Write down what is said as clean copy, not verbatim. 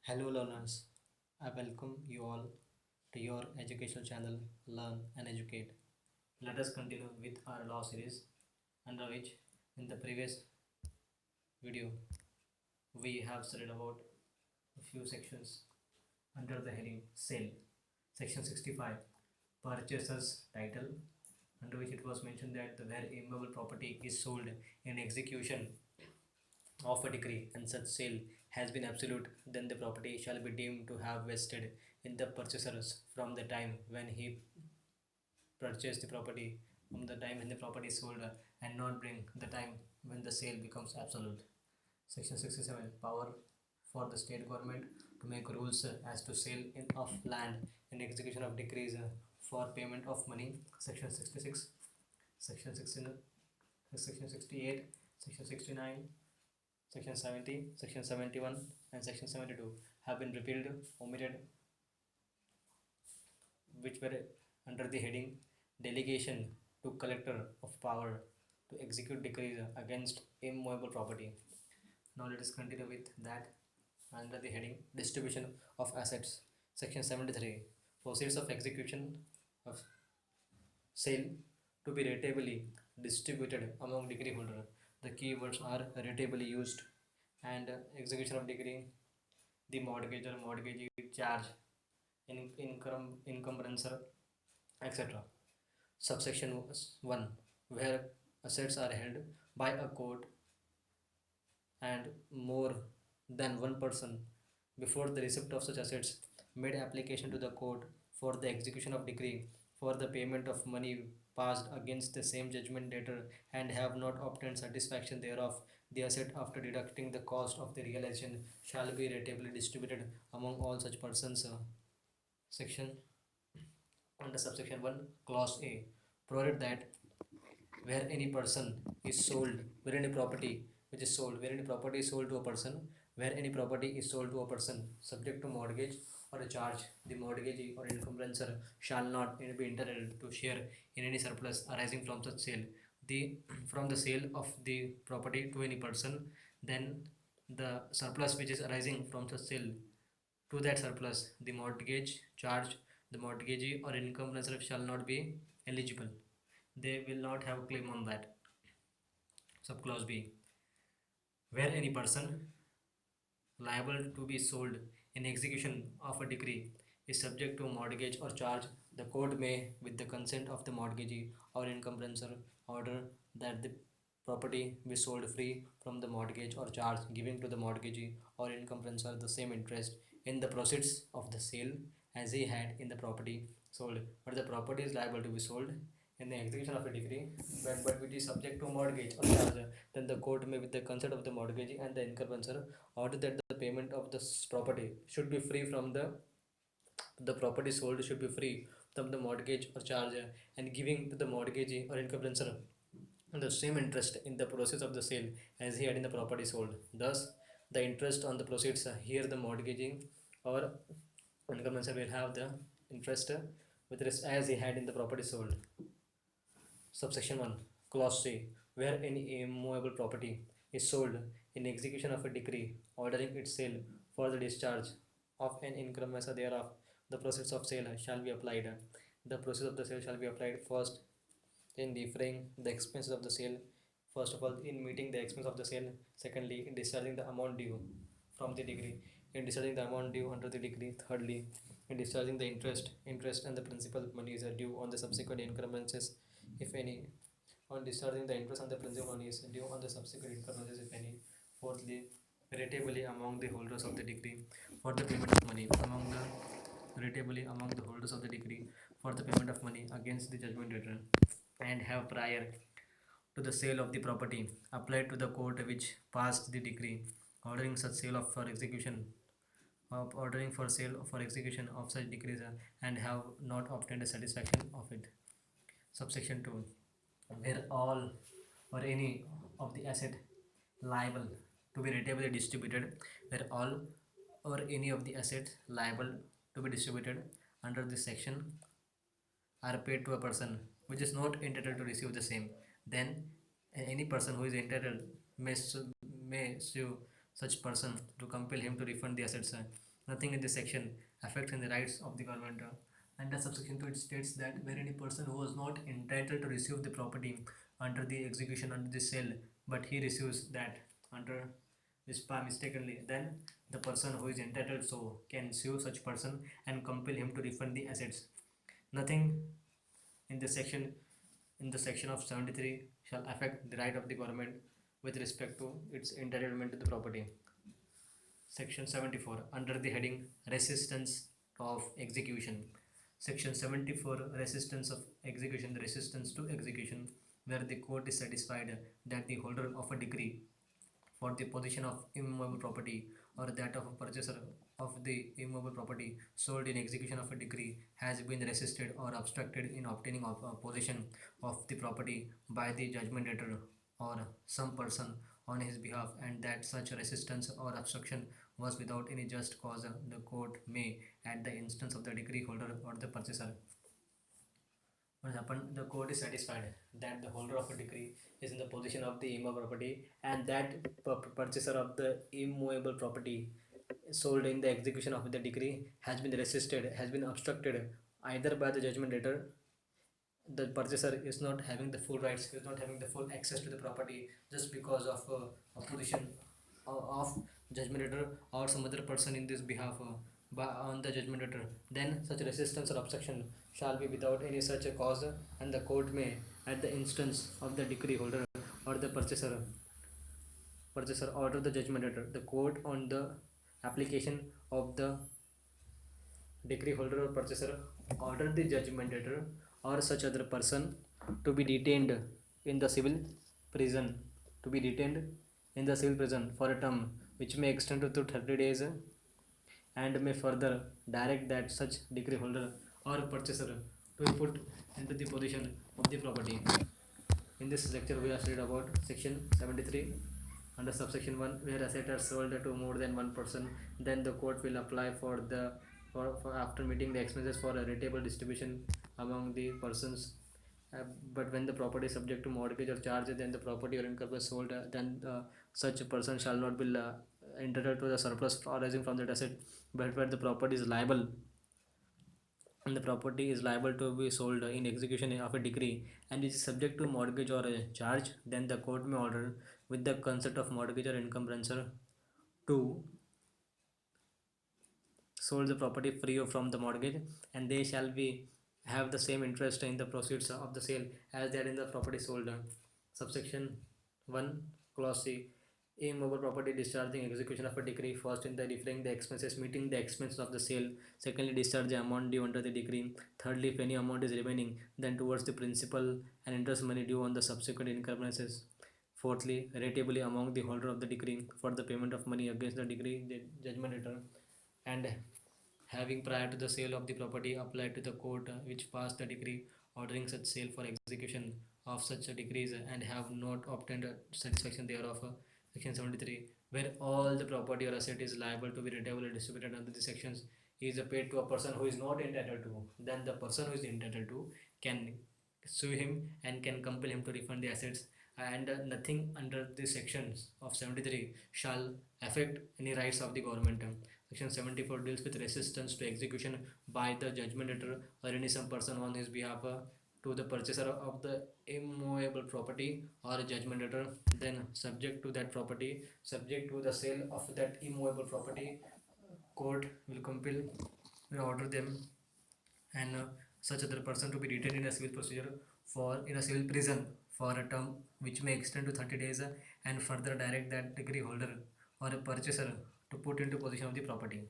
Hello learners, I welcome you all to your educational channel Learn and Educate. Let us continue with our law series, under which in the previous video we have studied about a few sections under the heading Sale. Section 65, Purchaser's Title, under which it was mentioned that where immovable property is sold in execution of a decree and such sale has been absolute, then the property shall be deemed to have vested in the purchasers from the time when he purchased the property, from the time when the property is sold, and not bring the time when the sale becomes absolute. Section 67, Power for the state government to make rules as to sale of land and execution of decrees for payment of money. Section 66, Section 16, Section 68, Section 69, Section 70, Section 71, and Section 72 have been repealed, omitted, which were under the heading Delegation to Collector of Power to execute decrees against immovable property. Now let us continue with that under the heading Distribution of Assets. Section 73, Proceeds of execution of sale to be ratably distributed among decree holder. The keywords are ratably used and execution of decree, the mortgager, mortgagee, charge, encumbrancer, etc. Subsection 1, where assets are held by a court and more than one person before the receipt of such assets made application to the court for the execution of decree for the payment of money passed against the same judgment debtor and have not obtained satisfaction thereof, the asset after deducting the cost of the realization shall be ratably distributed among all such persons. Section under subsection 1 clause A, provided that where any person is sold, where any property which is sold, where any property is sold to a person, where any property is sold to a person subject to mortgage or a charge, the mortgagee or encumbrancer shall not be entitled to share in any surplus arising from such sale. The from the sale of the property to any person, then the surplus which is arising from such sale, to that surplus, the mortgage charge, the mortgagee or encumbrancer shall not be eligible. They will not have claim on that. Subclause B, where any person liable to be sold in execution of a decree is subject to mortgage or charge, the court may, with the consent of the mortgagee or encumbrancer, order that the property be sold free from the mortgage or charge, giving to the mortgagee or encumbrancer the same interest in the proceeds of the sale as he had in the property sold. But the property is liable to be sold in the execution of a decree, but which is subject to mortgage or charge, then the court may, with the consent of the mortgagee and the encumbrancer, order that the payment of this property should be free from the property sold should be free from the mortgage or charge, and giving to the mortgagee or encumbrancer the same interest in the process of the sale as he had in the property sold. Thus, the interest on the proceeds, here the mortgagee or encumbrancer will have the interest with as he had in the property sold. Subsection 1, Clause C, where any immovable property is sold in execution of a decree ordering its sale for the discharge of an incrementa thereof, the proceeds of sale shall be applied. The proceeds of the sale shall be applied first in defraying the expenses of the sale, first of all, in meeting the expense of the sale, secondly, in discharging the amount due from the decree, in discharging the amount due under the decree, thirdly, in discharging the interest and the principal monies are due on the subsequent encumbrances, if any, on discharging the interest on the principal monies due on the subsequent encumbrances, if any, fourthly, ratably among the holders of the decree for the payment of money among the ratably among the holders of the decree for the payment of money against the judgment debtor, and have prior to the sale of the property applied to the court which passed the decree ordering such sale of for execution of ordering for sale for execution of such decrees, and have not obtained a satisfaction of it. Subsection 2, where all or any of the asset liable to be ratably distributed, where all or any of the assets liable to be distributed under this section are paid to a person which is not entitled to receive the same, then any person who is entitled may sue such person to compel him to refund the assets Nothing in this section affects in the rights of the government. And the subsection 2 it states that where any person who was not entitled to receive the property under the execution under the sale, but he receives that under this by mistakenly, then the person who is entitled so can sue such person and compel him to refund the assets. Nothing in this section in the section of 73 shall affect the right of the government with respect to its entitlement to the property. Section 74 under the heading resistance of execution. Section 74 resistance of execution, the resistance to execution, where the court is satisfied that the holder of a decree for the possession of immovable property or that of a purchaser of the immovable property sold in execution of a decree has been resisted or obstructed in obtaining of possession of the property by the judgment debtor or some person on his behalf, and that such resistance or obstruction was without any just cause, the court may, at the instance of the decree holder or the purchaser, what happened, the court is satisfied that the holder of a decree is in the possession of the immovable property, and that purchaser of the immovable property sold in the execution of the decree has been resisted, has been obstructed either by the judgment debtor, the purchaser is not having the full rights, is not having the full access to the property just because of opposition of judgment debtor or some other person in this behalf on the judgment debtor, then such resistance or obstruction shall be without any such a cause, and the court may, at the instance of the decree holder or the purchaser order the judgment debtor, the court on the application of the decree holder or purchaser order the judgment debtor or such other person to be detained in the civil prison, to be detained in the civil prison for a term which may extend to 30 days, and may further direct that such decree holder or purchaser to be put into the possession of the property. In this lecture, we have studied about section 73 under subsection 1, where assets are sold to more than one person, then the court will apply for after meeting the expenses for a rateable distribution among the persons. But when the property is subject to mortgage or charge, then the property or income is sold, then such a person shall not be entitled to the surplus arising from that asset, but where the property is liable and the property is liable to be sold in execution of a decree and is subject to mortgage or a charge, then the court may order with the consent of mortgage or encumbrancer to sold the property free from the mortgage, and they shall be have the same interest in the proceeds of the sale as they are in the property sold. Subsection 1 clause C, immovable property discharging execution of a decree, first in the deferring the expenses meeting the expenses of the sale, secondly discharge the amount due under the decree, thirdly if any amount is remaining then towards the principal and interest money due on the subsequent encumbrances, fourthly rateably among the holder of the decree for the payment of money against the decree the judgment return, and having prior to the sale of the property applied to the court which passed the decree ordering such sale for execution of such decrees and have not obtained satisfaction thereof. Section 73, where all the property or asset is liable to be rateably distributed under the sections is paid to a person who is not entitled to, then the person who is entitled to can sue him and can compel him to refund the assets, and nothing under the sections of 73 shall affect any rights of the government. Section 74 deals with resistance to execution by the judgment debtor or any some person on his behalf to the purchaser of the immovable property or judgment debtor, then subject to that property, subject to the sale of that immovable property, court will compel, will order them and such other person to be detained in a civil procedure for in a civil prison for a term which may extend to 30 days, and further direct that decree holder or a purchaser to put into possession of the property.